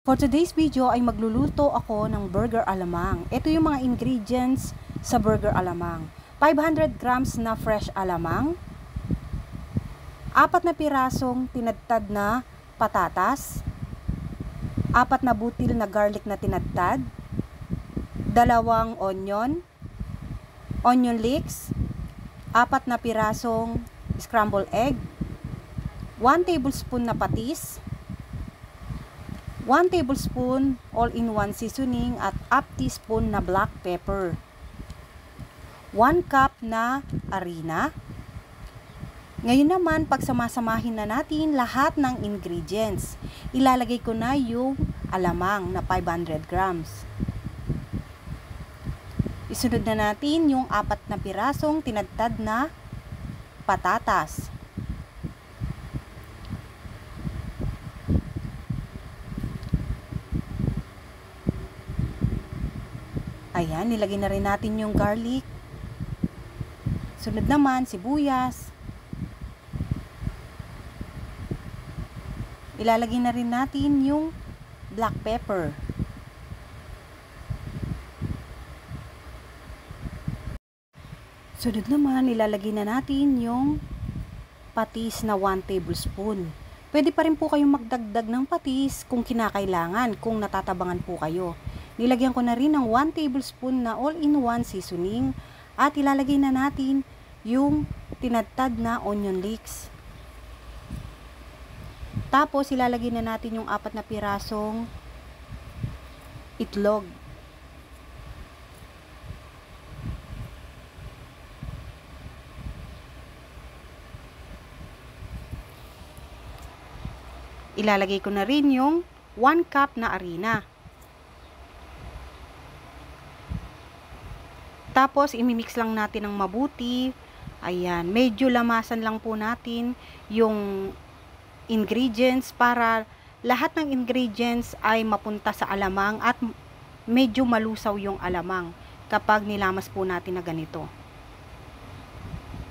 For today's video ay magluluto ako ng burger alamang. Ito yung mga ingredients sa burger alamang. 500 grams na fresh alamang, 4 na pirasong tinadtad na patatas, 4 na butil na garlic na tinadtad, 2 onion leeks, 4 na pirasong scrambled egg, 1 tablespoon na patis, 1 tablespoon all-in-one seasoning at half teaspoon na black pepper, 1 cup na harina. Ngayon naman, pagsamasamahin na natin lahat ng ingredients. Ilalagay ko na yung alamang na 500 grams. Isunod na natin yung 4 na pirasong tinadtad na patatas. Ayan, nilagay na rin natin yung garlic. Sunod naman, sibuyas. Ilalagay na rin natin yung black pepper. Sunod naman, ilalagay na natin yung patis na 1 tablespoon. Pwede pa rin po kayong magdagdag ng patis kung kinakailangan, kung natatabangan po kayo. Nilagyan ko na rin ng 1 tablespoon na all-in-one seasoning at ilalagay na natin yung tinadtad na onion leeks. Tapos ilalagay na natin yung 4 na pirasong itlog. Ilalagay ko na rin yung 1 cup na harina. Tapos, imimix lang natin ng mabuti. Ayan, medyo lamasan lang po natin yung ingredients para lahat ng ingredients ay mapunta sa alamang at medyo malusaw yung alamang kapag nilamas po natin na ganito.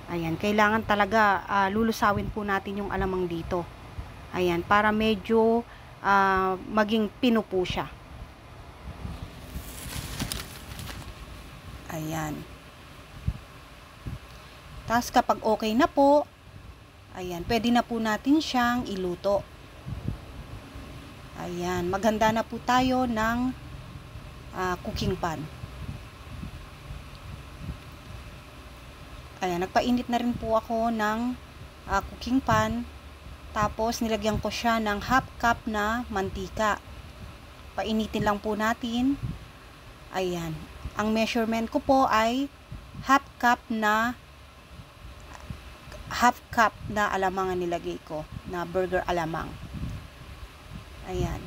Ayan, kailangan talaga lulusawin po natin yung alamang dito. Ayan, para medyo maging pino po siya. Ayan. Tapos kapag okay na po, ayan, pwede na po natin siyang iluto. Ayan, maghanda na po tayo ng cooking pan. Ayan, nagpainit na rin po ako ng cooking pan. Tapos nilagyan ko siya ng half cup na mantika. Painitin lang po natin. Ayan. Ang measurement ko po ay half cup na alamang ang nilagay ko, na burger alamang. Ayan.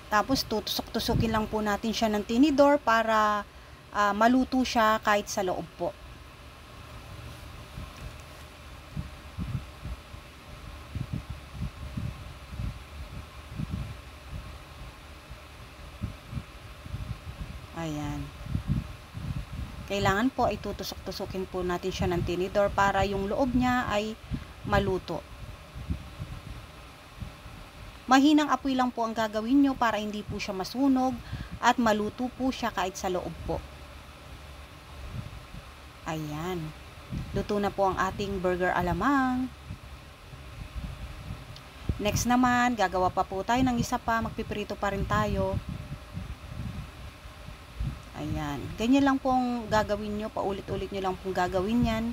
Tapos tutusok-tusukin lang po natin siya ng tinidor para maluto siya kahit sa loob po. Ayan. Kailangan po ay tutusok-tusukin po natin siya ng tinidor para yung loob niya ay maluto. Mahinang apoy lang po ang gagawin nyo para hindi po siya masunog at maluto po siya kahit sa loob po. Ayan. Luto na po ang ating burger alamang. Next naman, gagawa pa po tayo ng isa pa. Magpiprito pa rin tayo. Ayan. Ganyan lang pong gagawin nyo. Paulit-ulit nyo lang pong gagawin yan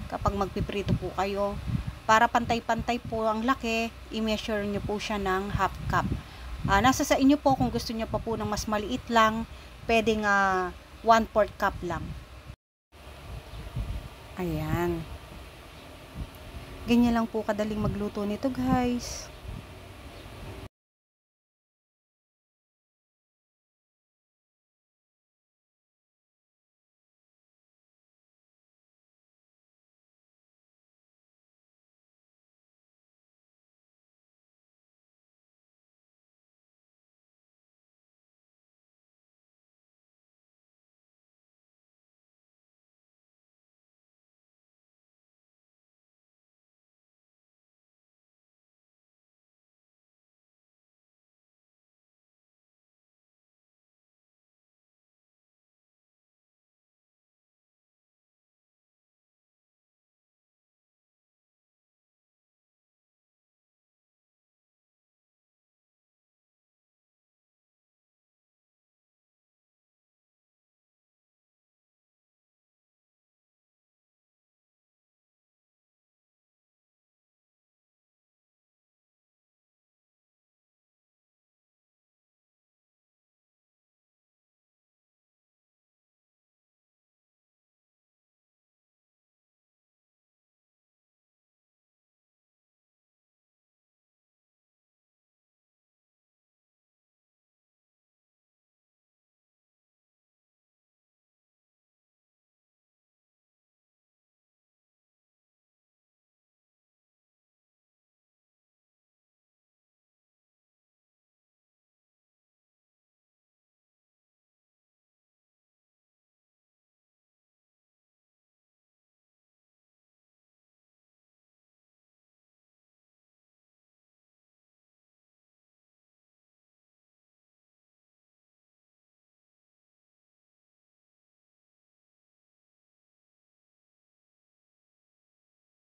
kapag magpiprito po kayo. Para pantay-pantay po ang laki, i-measure nyo po siya ng half cup. Nasa sa inyo po kung gusto nyo pa po ng mas maliit lang, pwedeng 1/4 cup lang. Ayan. Ganyan lang po kadaling magluto nito, guys.